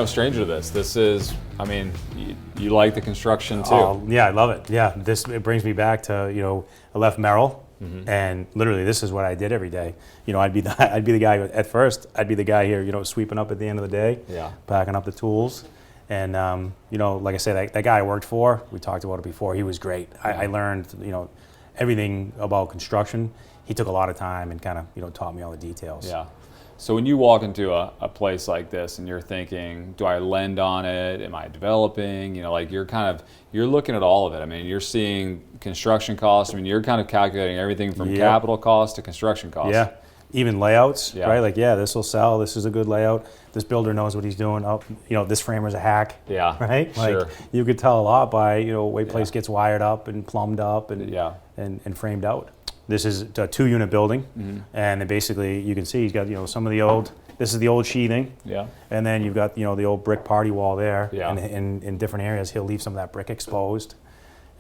no stranger to this. This is, I mean, you like the construction too. Yeah, I love it. Yeah, it brings me back to, I left Merrill, and literally this is what I did every day. I'd be the guy at first. I'd be the guy here, sweeping up at the end of the day, packing up the tools, and like I said, that guy I worked for, we talked about it before. He was great. I learned, everything about construction. He took a lot of time and kind of, taught me all the details. Yeah. So when you walk into a place like this and you're thinking, do I lend on it? Am I developing? You're looking at all of it. I mean, you're seeing construction costs. I mean, you're kind of calculating everything from capital costs to construction costs. Yeah. Even layouts, right? Like, this will sell. This is a good layout. This builder knows what he's doing. Oh, this framer's a hack. Yeah. Right? Like, you could tell a lot by, way place gets wired up and plumbed up and framed out. This is a 2-unit building, and basically you can see he's got some of the old. This is the old sheathing, and then you've got the old brick party wall there, and in different areas he'll leave some of that brick exposed,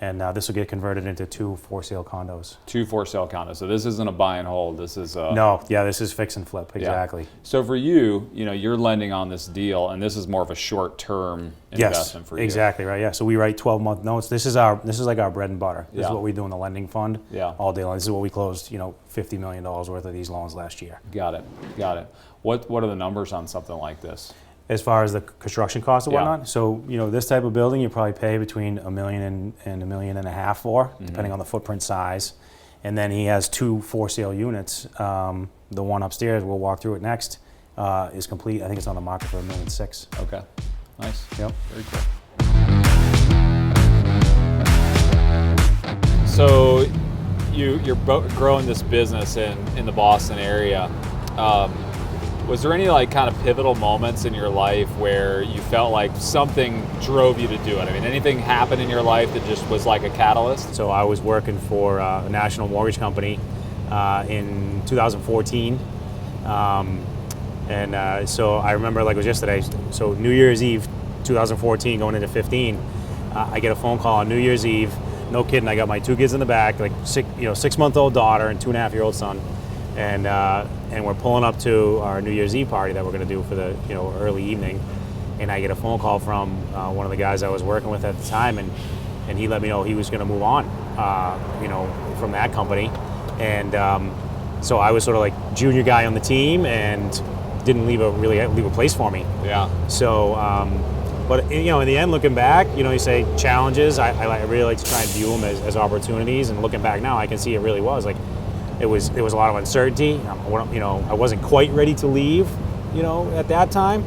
and this will get converted into 2 for-sale condos. 2 for-sale condos. So this isn't a buy and hold. This is this is fix and flip, exactly. Yeah. So for you, you're lending on this deal, and this is more of a short-term investment for you. Exactly right. Yeah. So we write 12-month notes. This is like our bread and butter. This is what we do in the lending fund all day long. This is what we closed, $50 million worth of these loans last year. Got it. What are the numbers on something like this? As far as the construction costs and whatnot, so this type of building you probably pay between $1 million and $1.5 million for, depending on the footprint size. And then he has 2 for-sale units. The one upstairs, we'll walk through it next, is complete. I think it's on the market for $1.6 million. Okay, nice. Yep. Very cool. So you're growing this business in the Boston area. Was there any kind of pivotal moments in your life where you felt like something drove you to do it? I mean, anything happened in your life that just was like a catalyst? So I was working for a national mortgage company in 2014. So I remember like it was yesterday. So New Year's Eve, 2014 going into 15, I get a phone call on New Year's Eve. No kidding, I got my 2 kids in the back, like 6-month-old daughter and 2.5-year-old son. And we're pulling up to our New Year's Eve party that we're going to do for the early evening, and I get a phone call from one of the guys I was working with at the time, and he let me know he was going to move on, from that company, and so I was sort of like junior guy on the team and didn't leave a place for me. Yeah. So, but in the end, looking back, you say challenges. I really like to try and view them as opportunities, and looking back now, I can see it really was like. There was a lot of uncertainty. I wasn't quite ready to leave, at that time.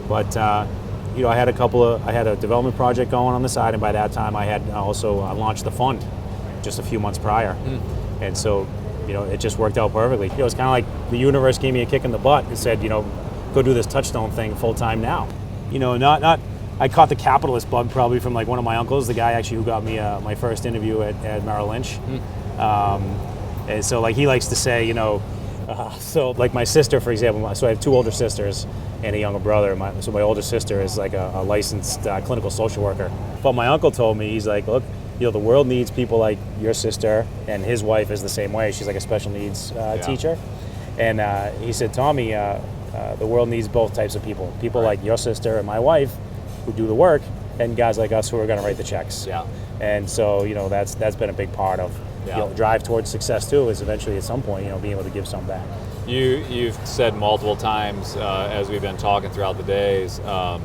But I had a development project going on the side, and by that time I had also launched the fund just a few months prior. And so, it just worked out perfectly. It was kind of like the universe gave me a kick in the butt and said, go do this Touchstone thing full time now. I caught the capitalist bug probably from like one of my uncles, the guy actually who got me my first interview at Merrill Lynch. And so like he likes to say, so like my sister, for example, so I have 2 older sisters and a younger brother. So my older sister is like a licensed clinical social worker. But my uncle told me, he's like, look, the world needs people like your sister, and his wife is the same way. She's like a special needs teacher. And he said, Tommy, the world needs both types of people. People like your sister and my wife who do the work, and guys like us who are going to write the checks. Yeah. And so, that's been a big part of drive towards success too, is eventually at some point, being able to give some back. You've said multiple times as we've been talking throughout the days, that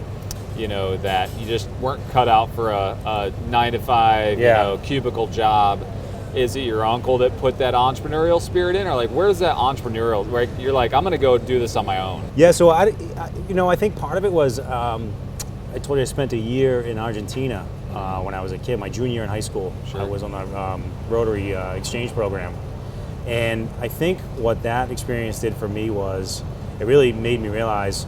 you just weren't cut out for a 9-to-5, cubicle job. Is it your uncle that put that entrepreneurial spirit in, or like where's that entrepreneurial? Right, you're like, I'm going to go do this on my own. Yeah. So I think part of it was I told you I spent a year in Argentina. When I was a kid, my junior year in high school. Sure. I was on the Rotary exchange program. And I think what that experience did for me was it really made me realize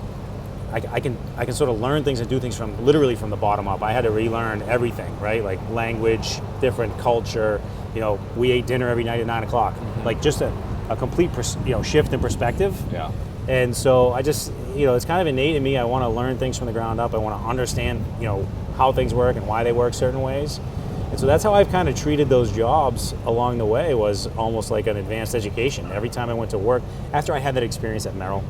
I can sort of learn things and do things literally from the bottom up. I had to relearn everything, right? Like language, different culture. We ate dinner every night at 9 o'clock. Like just a complete shift in perspective. Yeah. And so I just, it's kind of innate in me. I want to learn things from the ground up. I want to understand, how things work and why they work certain ways. And so that's how I've kind of treated those jobs along the way, was almost like an advanced education. Every time I went to work, after I had that experience at Merrill,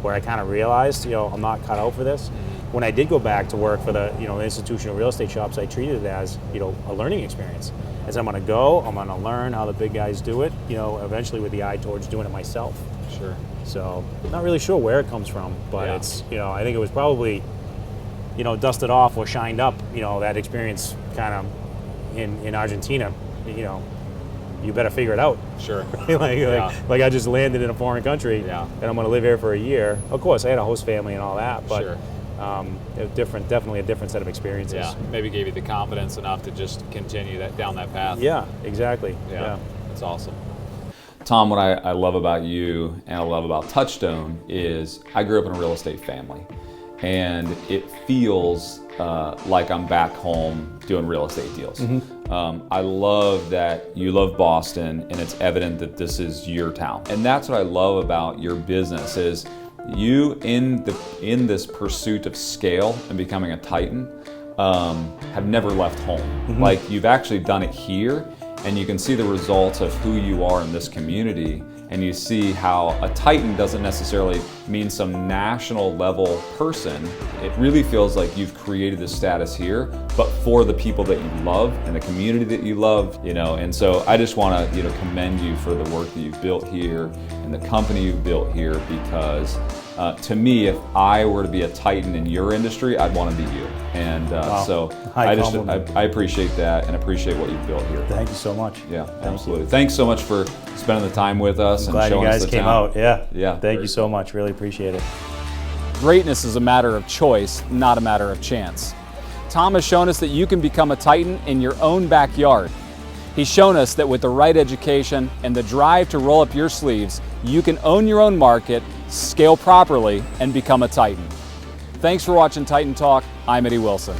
where I kind of realized, I'm not cut out for this, when I did go back to work for the institutional real estate shops, I treated it as a learning experience. As I'm going to go, I'm going to learn how the big guys do it. Eventually with the eye towards doing it myself. Sure. So not really sure where it comes from, but it's I think it was probably dusted off or shined up. That experience kind of in Argentina. You better figure it out. Sure. like I just landed in a foreign country, and I'm going to live here for a year. Of course, I had a host family and all that, but sure. Definitely a different set of experiences. Yeah, maybe gave you the confidence enough to just continue down that path. Yeah, exactly. Yeah. That's awesome. Tom, what I love about you and I love about Touchstone is I grew up in a real estate family, and it feels like I'm back home doing real estate deals. I love that you love Boston, and it's evident that this is your town. And that's what I love about your business is you in this pursuit of scale and becoming a Titan have never left home. Like you've actually done it here, and you can see the results of who you are in this community, and you see how a Titan doesn't necessarily mean some national level person. It really feels like you've created this status here, but for the people that you love and the community that you love, and so I just want to commend you for the work that you've built here and the company you've built here, because to me, if I were to be a Titan in your industry, I'd want to be you. And so I appreciate that and appreciate what you've built here. Thank you so much. Yeah, absolutely. Thanks so much for spending the time with us. I'm glad you guys came out. Yeah. Thank you so much. Really appreciate it. Greatness is a matter of choice, not a matter of chance. Tom has shown us that you can become a Titan in your own backyard. He's shown us that with the right education and the drive to roll up your sleeves, you can own your own market, scale properly, and become a Titan. Thanks for watching Titan Talk. I'm Eddie Wilson.